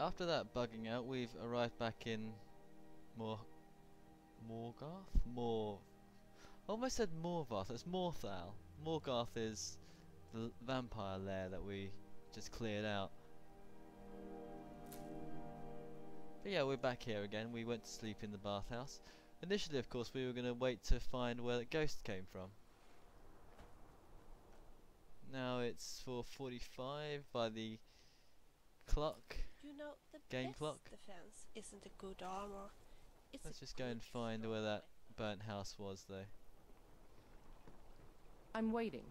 after that bugging out, we've arrived back in Morvarth? Almost said Morvarth, it's Morthal. Morgarth is the vampire lair that we just cleared out. But yeah, we're back here again. We went to sleep in the bathhouse. Initially, of course, we were going to wait to find where the ghost came from. Now it's 4:45 by the clock. You know, the Game best clock. defense isn't a good armor. It's Let's a just go and good find strong where that weapon. burnt house was, though. I'm waiting.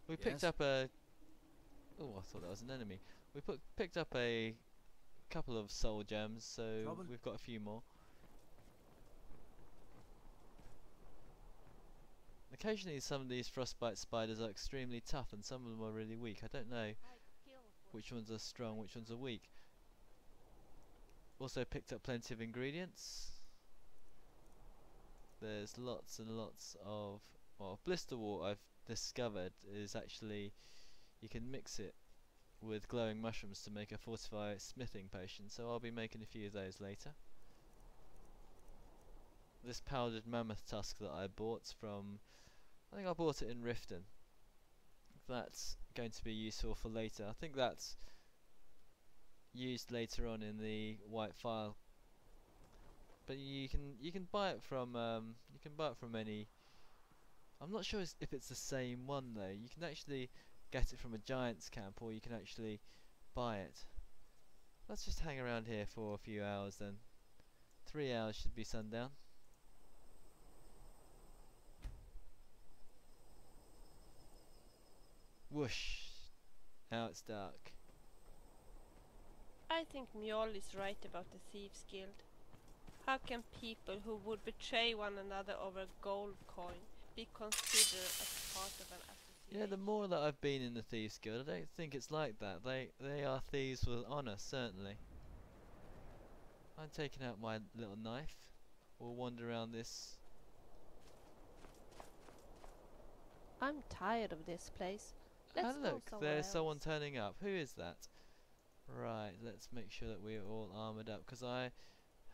We Yes? picked up a... Oh, I thought that was an enemy. We picked up a couple of soul gems, so Trouble? we've got a few more. Occasionally some of these frostbite spiders are extremely tough and some of them are really weak. I don't know which ones are strong, which ones are weak. Also picked up plenty of ingredients. There's lots and lots of... Well, blister wort I've discovered is actually... You can mix it with glowing mushrooms to make a fortified smithing potion, so I'll be making a few of those later. This powdered mammoth tusk that I bought from... I think I bought it in Riften. That's going to be useful for later. I think that's used later on in the white file. But you can buy it from any... I'm not sure if it's the same one though. You can actually get it from a giant's camp, or you can actually buy it. Let's just hang around here for a few hours then. 3 hours should be sundown. Whoosh! Now it's dark. I think Mjol is right about the Thieves Guild. How can people who would betray one another over a gold coin be considered as part of an association? Yeah, the more that I've been in the Thieves Guild, I don't think it's like that. They are thieves with honour, certainly. I'm taking out my little knife. We'll wander around this. I'm tired of this place. Let's And go look, somewhere there's someone else. turning up. Who is that? Right, let's make sure that we're all armoured up, because I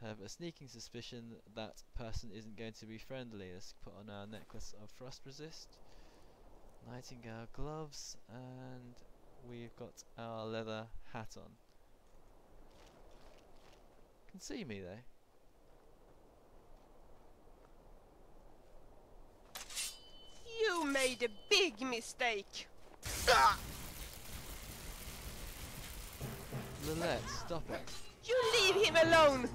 have a sneaking suspicion that person isn't going to be friendly. Let's put on our necklace of frost resist, nightingale gloves, and we've got our leather hat on. Can see me though. You made a big mistake! Lilette, stop it. You leave him alone!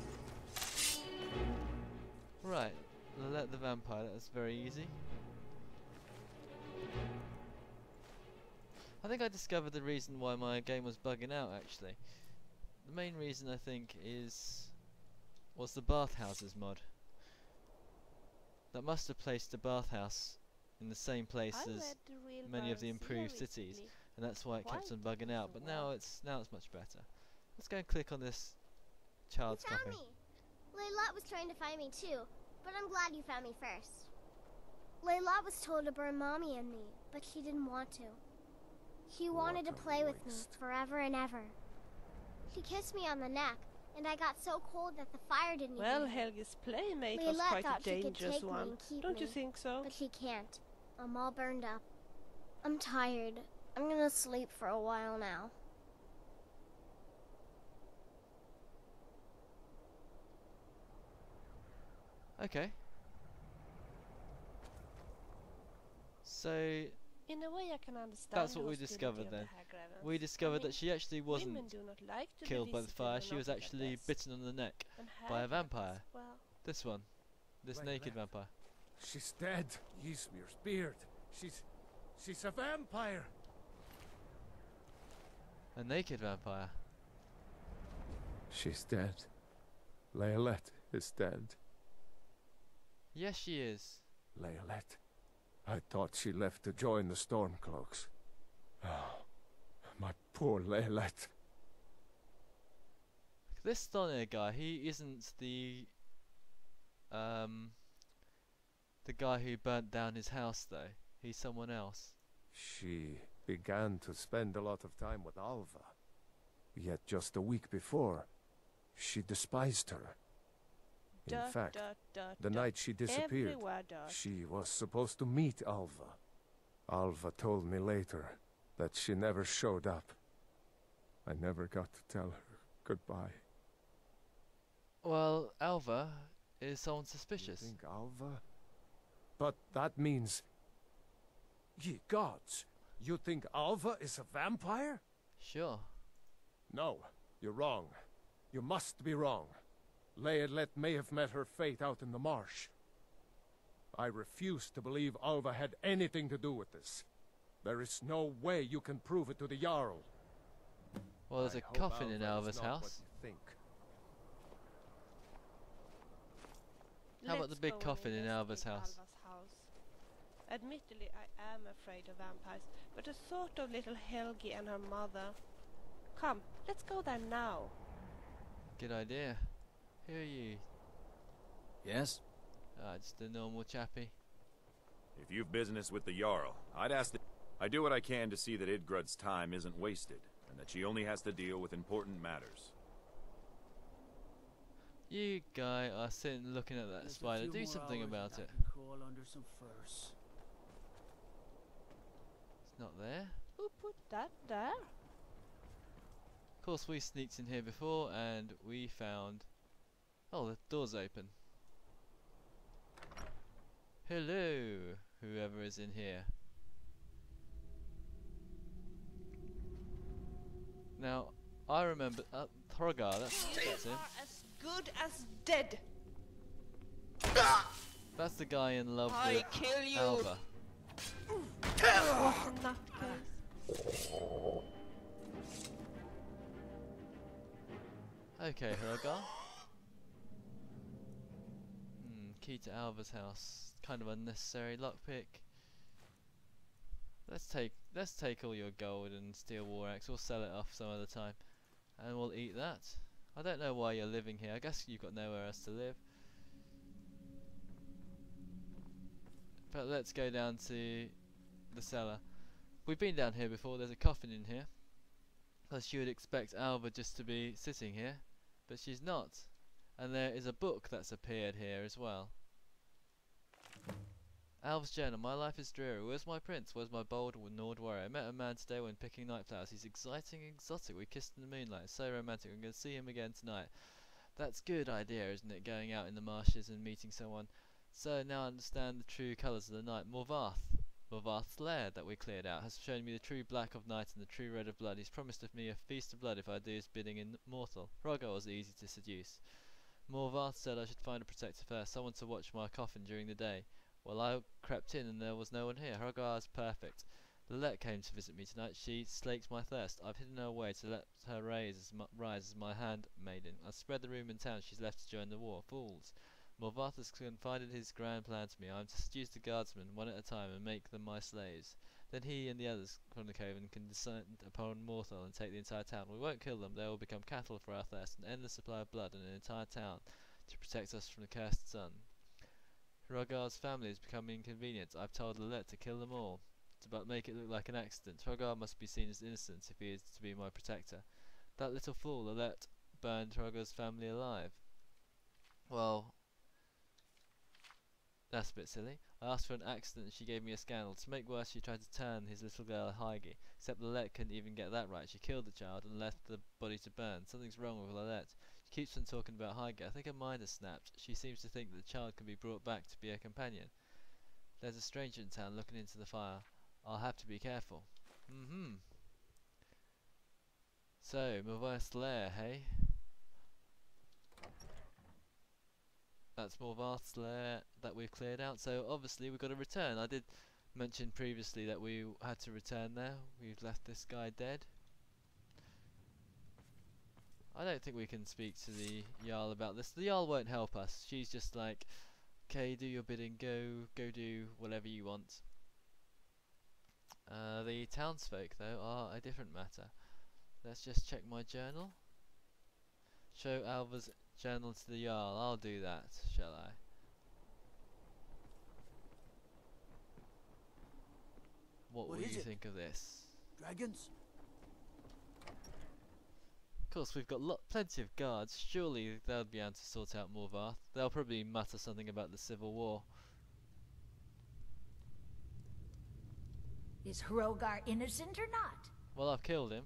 Right, Lilette the vampire, that's very easy. I think I discovered the reason why my game was bugging out actually. The main reason I think was the bathhouses mod. That must have placed the bathhouse in the same place as many of the improved cities, and that's why it kept on bugging out. But now it's much better. Let's go and click on this child's You found copy. me. Layla was trying to find me too, but I'm glad you found me first. Layla was told to burn Mommy and me, but she didn't want to. She wanted to play with me forever and ever. She kissed me on the neck, and I got so cold that the fire didn't Well, even hurt. Helge's playmate Layla was quite a thought she could dangerous take me one. and keep Don't you me, think so? But she can't. I'm all burned up. I'm tired. I'm gonna sleep for a while now. Okay. So In a way I can understand that's what the we hostility discovered of the then. Hagravens. We discovered that she actually women wasn't do not like to be killed by the visited fire. when She was not at actually their best. bitten on the neck And by a Hagravens, vampire. well, This one. This Wait, naked wait. vampire. She's dead. Ysmir's beard. She's a vampire. A naked vampire. She's dead. Layalette is dead. Yes, she is. Layalette. I thought she left to join the Stormcloaks. Oh, my poor Layalette. This Stonir guy, he isn't the guy who burnt down his house though. He's someone else. She began to spend a lot of time with Alva. Yet just a week before, she despised her. In fact, the night she disappeared, Everywhere dirt. she was supposed to meet Alva. Alva told me later that she never showed up. I never got to tell her goodbye. Well, Alva is someone suspicious. You think Alva? But that means... Ye gods! You think Alva is a vampire? Sure. No, you're wrong. You must be wrong. Leolet may have met her fate out in the marsh. I refuse to believe Alva had anything to do with this. There is no way you can prove it to the Jarl. Well, there's a coffin in Alva's house. How about the big coffin in Alva's house? Admittedly, I am afraid of vampires, but a sort of little Helgi and her mother. Come, let's go there now. Good idea. Who are you? Yes? Just a normal chappie. If you've business with the Jarl, I'd ask that... I do what I can to see that Idgrud's time isn't wasted, and that she only has to deal with important matters. You guy are sitting looking at that spider. Do something about it. Crawl under some furs. It's not there. Who put that there? Of course, we sneaked in here before and we found... Oh, the door's open. Hello, whoever is in here. Now, I remember... Throgar, that's him. You are as good as dead. That's the guy in love I with kill you. Alva. What a nutcase. Okay, Throgar. Key to Alva's house. Kind of unnecessary. Lockpick. Let's take all your gold and steel war axe. We'll sell it off some other time, and we'll eat that. I don't know why you're living here. I guess you've got nowhere else to live. But let's go down to the cellar. We've been down here before. There's a coffin in here. Plus you would expect Alva just to be sitting here, but she's not. And there is a book that's appeared here as well. Alva's journal. My life is dreary. Where's my prince? Where's my bold Nord warrior? I met a man today when picking night flowers. He's exciting and exotic. We kissed in the moonlight. It's so romantic. I'm going to see him again tonight. That's a good idea, isn't it? Going out in the marshes and meeting someone. So now I understand the true colours of the night. Morvarth's lair that we cleared out has shown me the true black of night and the true red of blood. He's promised of me a feast of blood if I do his bidding in mortal. Hrogar was easy to seduce. Morvarth said I should find a protector first, someone to watch my coffin during the day. Well, I crept in and there was no one here. Hrogar's perfect. Lilette came to visit me tonight. She slaked my thirst. I've hidden her away to let her rise as my handmaiden. I've spread the rumour in town she's left to join the war. Fools. Morvarth has confided his grand plan to me. I am to seduce the guardsmen one at a time and make them my slaves. Then he and the others from the coven can descend upon Morthal and take the entire town. We won't kill them. They will become cattle for our thirst, an endless supply of blood and an entire town to protect us from the cursed sun. Hrogar's family is becoming inconvenient. I've told Lilette to kill them all, but make it look like an accident. Hrogar must be seen as innocent if he is to be my protector. That little fool, Lilette, burned Hrogar's family alive. Well, that's a bit silly. I asked for an accident and she gave me a scandal. To make worse, she tried to turn his little girl Heige. Except Lilette couldn't even get that right. She killed the child and left the body to burn. Something's wrong with Lilette. She keeps on talking about Heige. I think her mind has snapped. She seems to think that the child can be brought back to be a companion. There's a stranger in town looking into the fire. I'll have to be careful. So, Morvarth's lair, hey? That's Morvarth's lair that we've cleared out. So obviously we've got to return. I did mention previously that we had to return there. We've left this guy dead. I don't think we can speak to the Jarl about this. The Jarl won't help us. She's just like, okay, do your bidding, go do whatever you want. The townsfolk though are a different matter. Let's just check my journal. Show Alva's journal to the Jarl. I'll do that, shall I? What will you think of this? Dragons? course, we've got plenty of guards. Surely they'll be able to sort out Morvarth. They'll probably mutter something about the Civil War. Is Hrogar innocent or not? Well, I've killed him.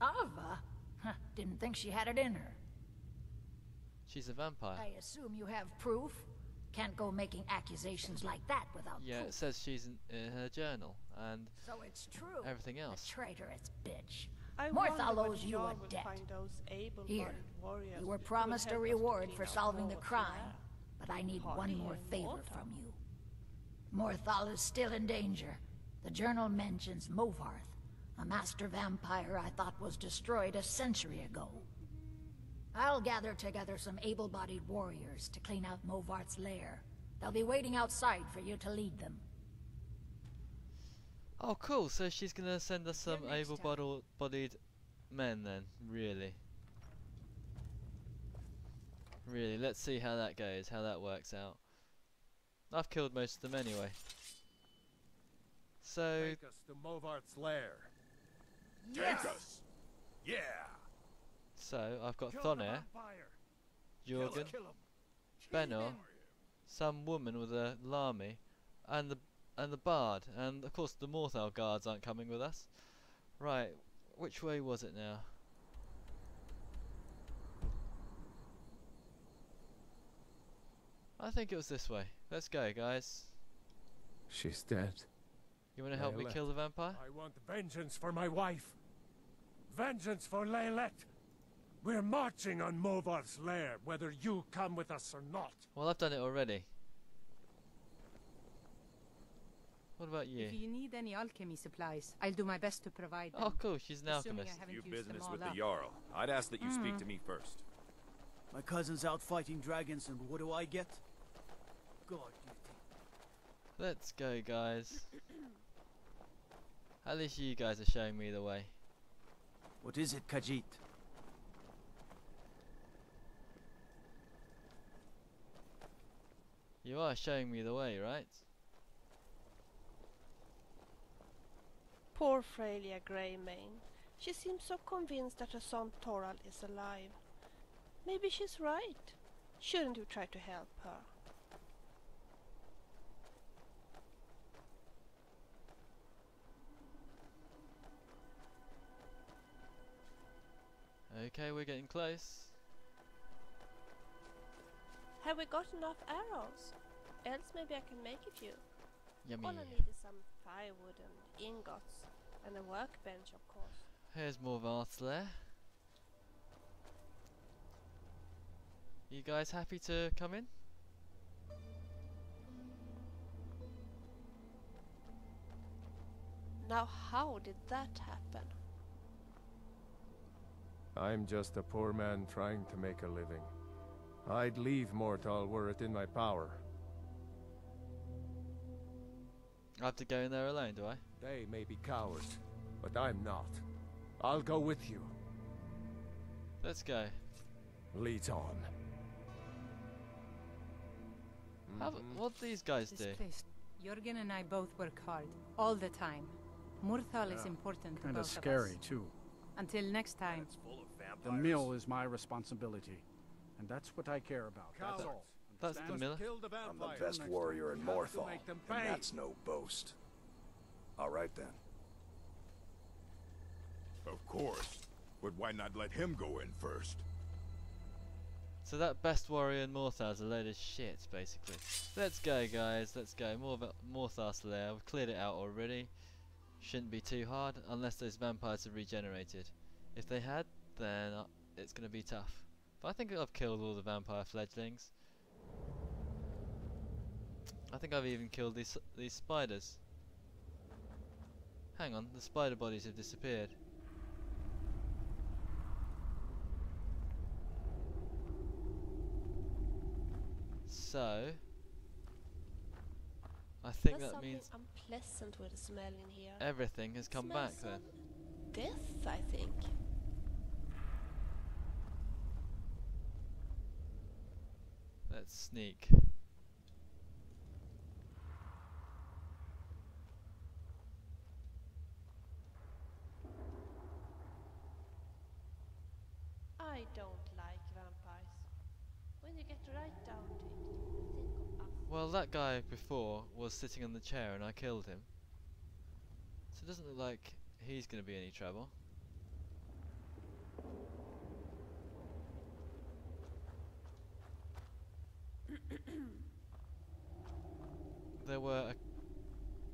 Ava? Huh, didn't think she had it in her. She's a vampire. I assume you have proof? Can't go making accusations like that without Yeah, proof. it says she's in her journal and So it's true. everything A else. traitorous bitch. I Morvarth wonder when owes you Jarl a will debt. find those able-bodied Here, warriors you were who will promised a help us to reward clean for out solving the Morvarth's crime, lair. but I need Hardly one more even favor water. from you. Morthal is still in danger. The journal mentions Morvarth, a master vampire I thought was destroyed a century ago. I'll gather together some able-bodied warriors to clean out Morvarth's lair. They'll be waiting outside for you to lead them. Oh, cool. So she's gonna send us some next able-bodied men then. Really. Really. Let's see how that goes. How that works out. I've killed most of them anyway. So Take us to Morvarth's lair. Take us! Yeah! I've got Kill the Thonair, vampire. Jorgen, Kill him. Benor, some woman with a lamy, and the bard, and of course the Morthal guards aren't coming with us. Right, which way was it now? I think it was this way. Let's go, guys. She's dead. You want to help me Leylet. kill the vampire? I want vengeance for my wife. Vengeance for Leylet. We're marching on Morvarth's lair, whether you come with us or not. Well, I've done it already. What about you? If you need any alchemy supplies, I'll do my best to provide them. Oh, cool. She's an Assuming alchemist. I haven't You've used them business all with the up. Jarl. I'd ask that you speak to me first. My cousin's out fighting dragons, and what do I get? God, you think. Let's go, guys. At least you guys are showing me the way. What is it, Khajiit? You are showing me the way, right? Poor Freya Greymane. She seems so convinced that her son Torald is alive. Maybe she's right. Shouldn't you try to help her? Okay, we're getting close. Have we got enough arrows? Else maybe I can make a few. Yummy. All I need is some firewood and ingots. And a workbench, of course. Here's Morvarth's lair. You guys happy to come in? Now how did that happen? I'm just a poor man trying to make a living. I'd leave Mortal were it in my power. I have to go in there alone, do I? They may be cowards, but I'm not. I'll go with you. Let's go. Lead on. What do these guys do? This place. Jorgen and I both work hard, all the time. Morthal is important to Kinda both of scary, us. too. Until next time. It's full of vampires. The mill is my responsibility, and that's what I care about. That's all. That's the miller. Kill the I'm the vampires. best warrior in You have to Morthal, make them and pay. that's no boast. All right then. Of course. But why not let him go in first? So that best warrior in Morthar's a load of shit, basically. Let's go, guys. Let's go. Morthar's lair. We've cleared it out already. Shouldn't be too hard, unless those vampires have regenerated. If they had, then it's going to be tough. But I think I've killed all the vampire fledglings. I think I've even killed these spiders. Hang on, the spider bodies have disappeared. So I think There's that something means unpleasant with the smell in here. everything has come back Smells then. of death, I think. Let's sneak. I don't like vampires. When you get right down to it, you think of us. Well, that guy before was sitting on the chair and I killed him. So it doesn't look like he's going to be any trouble. There were a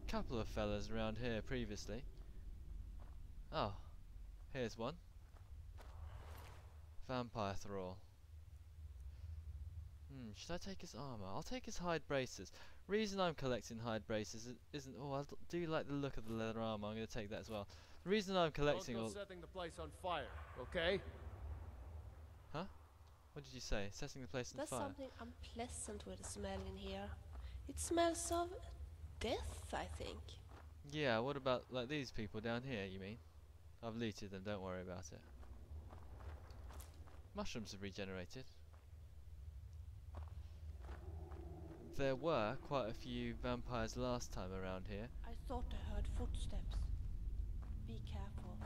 couple of fellas around here previously. Oh, here's one. Vampire thrall. Should I take his armor? I'll take his hide braces. Reason I'm collecting hide braces isn't. Oh, I do like the look of the leather armor. I'm going to take that as well. The reason I'm collecting Don't all. go setting the place on fire, okay? Huh? What did you say? Setting the place on There's fire? something unpleasant with the smell in here. It smells of death, I think. Yeah. What about like these people down here? You mean? I've looted them. Don't worry about it. Mushrooms have regenerated. There were quite a few vampires last time around here. I thought I heard footsteps. Be careful.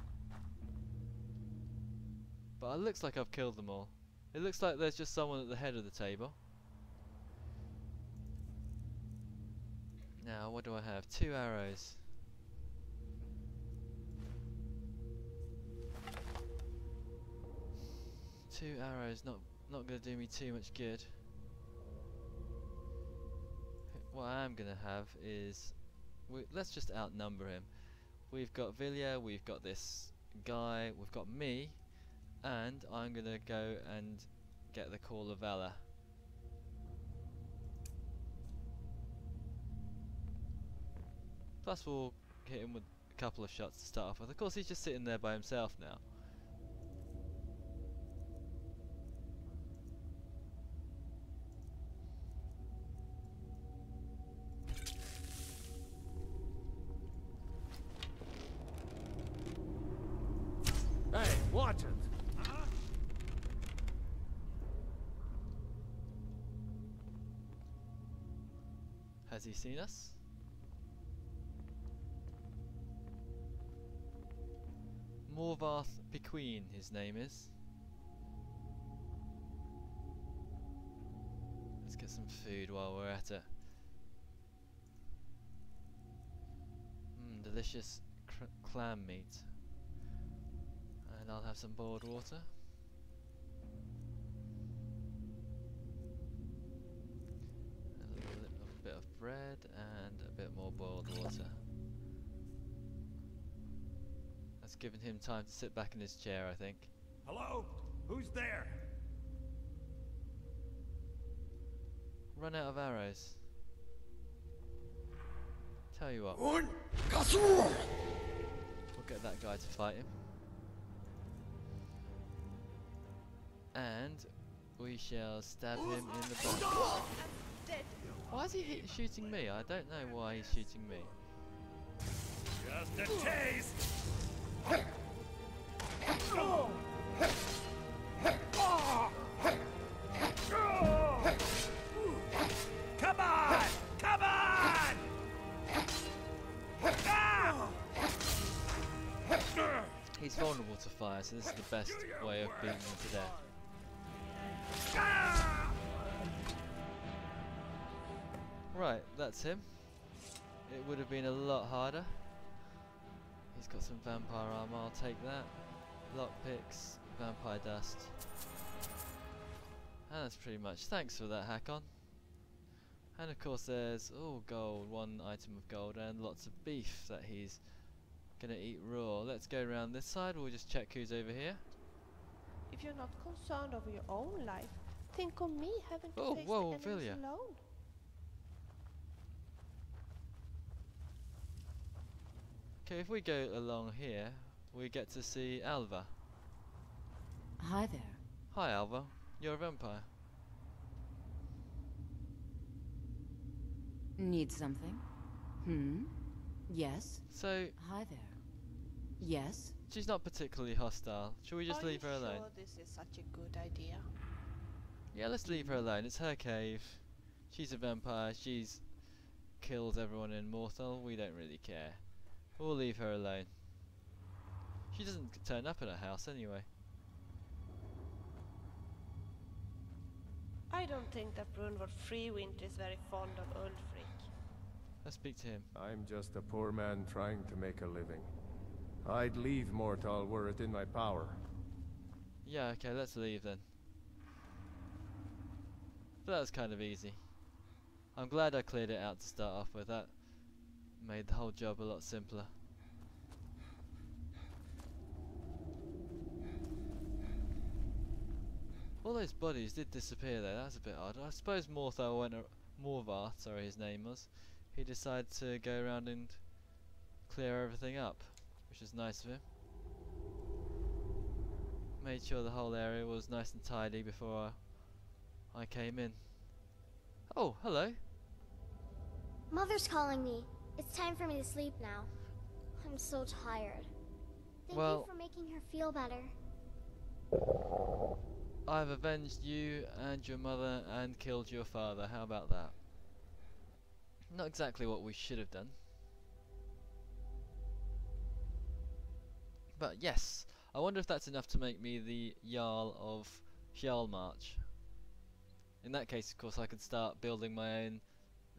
But it looks like I've killed them all. It looks like there's just someone at the head of the table. Now, what do I have? 2 arrows. Two arrows, not going to do me too much good. What I am going to have is... let's just outnumber him. We've got Vilya, we've got this guy, we've got me, and I'm going to go and get the Call of Valor. Plus we'll hit him with a couple of shots to start off with. Of course he's just sitting there by himself now. Hey, watch it! Has he seen us? Morvarth Bequeen, his name is. Let's get some food while we're at it. Delicious clam meat. And I'll have some boiled water. A little bit of bread and a bit more boiled water. That's given him time to sit back in his chair, I think. Hello? Who's there? Run out of arrows. Tell you what. Un We'll get that guy to fight him. And we shall stab him in the back. Why is he shooting me? I don't know why he's shooting me. Just a taste! Come on! Come on! He's vulnerable to fire, so this is the best way of beating him to death. Right, that's him. It would have been a lot harder. He's got some vampire armor, I'll take that. Lockpicks, vampire dust. And that's pretty much. Thanks for that, Hakon. And of course there's, oh, gold, 1 item of gold and lots of beef that he's gonna eat raw. Let's go around this side, we'll just check who's over here. If you're not concerned over your own life, think of me having to face whoa, the enemies Vilya. alone. Okay, if we go along here, we get to see Alva. Hi there. Hi Alva, you're a vampire. Need something? Yes? So, Hi there. Yes? she's not particularly hostile. Shall we just leave her alone? Are you sure this is such a good idea? Yeah, let's leave her alone. It's her cave. She's a vampire. She's killed everyone in Morthal. We don't really care. We'll leave her alone. She doesn't turn up at her house anyway. I don't think that Brunvald Freewind is very fond of Ulfric. Let's speak to him. I'm just a poor man trying to make a living. I'd leave Mortal were it in my power. Yeah, okay, let's leave then. But that was kind of easy. I'm glad I cleared it out to start off with. That made the whole job a lot simpler. All those bodies did disappear there. That's a bit odd. I suppose Morvarth, sorry, his name was. He decided to go around and clear everything up, which is nice of him. Made sure the whole area was nice and tidy before I came in. Oh, hello. Mother's calling me. It's time for me to sleep now. I'm so tired. Thank Well, you for making her feel better. I've avenged you and your mother and killed your father. How about that? Not exactly what we should have done. But yes, I wonder if that's enough to make me the Jarl of Hjalmarch. In that case, of course, I could start building my own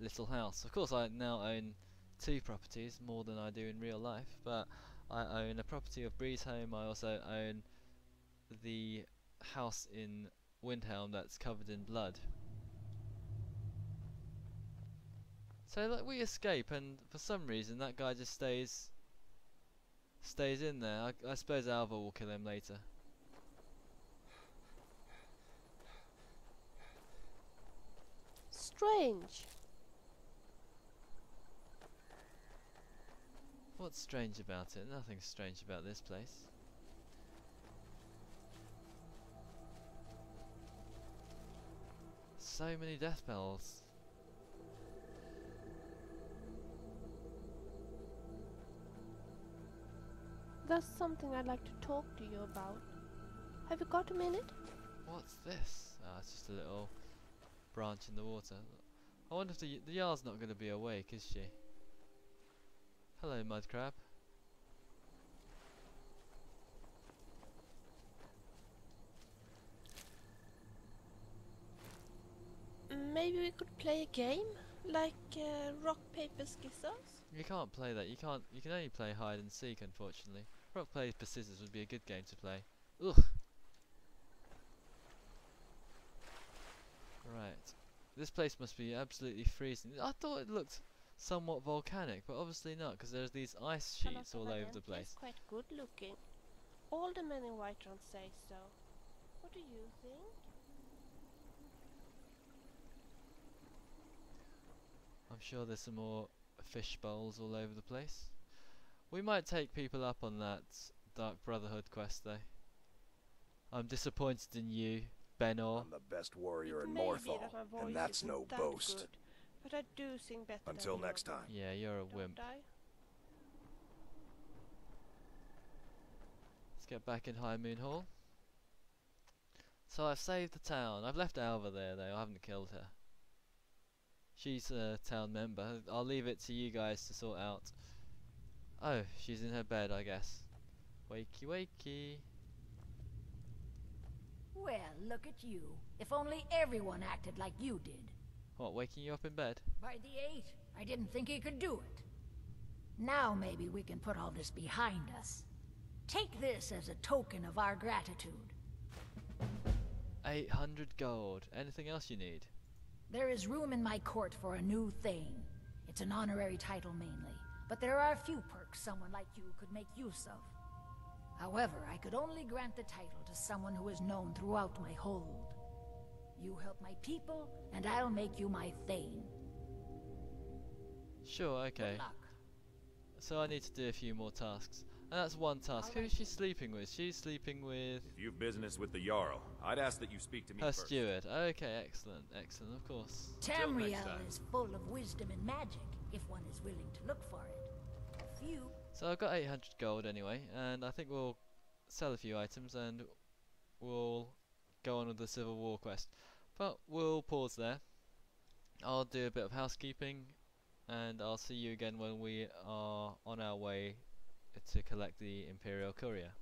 little house. Of course, I now own 2 properties, more than I do in real life, but I own a property of Breezeholm. I also own the house in Windhelm that's covered in blood. So like, we escape, and for some reason that guy just stays in there. I suppose Alva will kill him later. Strange. What's strange about it? Nothing's strange about this place. So many death bells. That's something I'd like to talk to you about. Have you got a minute? What's this? Ah, it's just a little branch in the water. I wonder if the Jarl's not going to be awake, is she? Hello, mud crab. Maybe we could play a game? Like rock, paper, scissors? You can't play that. You can only play hide and seek, unfortunately. Rock, paper, scissors would be a good game to play. Ugh. Right. This place must be absolutely freezing. I thought it looked somewhat volcanic, but obviously not, because there's these ice sheets all over the place. It's quite good looking. All the men in Whiterun say so. What do you think? I'm sure there's some more fish bowls all over the place. We might take people up on that Dark Brotherhood quest though. I'm disappointed in you, Benor. I'm the best warrior in It may be Morthal, that my voice and that's isn't no that boast. good, but I do sing better Until than next you, time. Yeah, you're a don't wimp. I? Let's get back in High Moon Hall. So I've saved the town. I've left Alva there though, I haven't killed her. She's a town member. I'll leave it to you guys to sort out. Oh, she's in her bed, I guess. Wakey wakey. Well, look at you. If only everyone acted like you did. What, waking you up in bed? By the 8, I didn't think he could do it. Now maybe we can put all this behind us. Take this as a token of our gratitude. 800 gold. Anything else you need? There is room in my court for a new thing. It's an honorary title mainly, but there are a few perks someone like you could make use of. However, I could only grant the title to someone who is known throughout my hold. You help my people, and I'll make you my Thane. Sure, okay. Good luck. So I need to do a few more tasks. And that's one task. Who is she sleeping with? She's sleeping with If you've business with the Jarl, I'd ask that you speak to me her first. steward. Okay, excellent, excellent, of course. Tamriel is full of wisdom and magic, if one is willing to look for it. A few. So I've got 800 gold anyway, and I think we'll sell a few items and we'll go on with the Civil War quest. But we'll pause there. I'll do a bit of housekeeping, and I'll see you again when we are on our way to collect the Imperial Courier.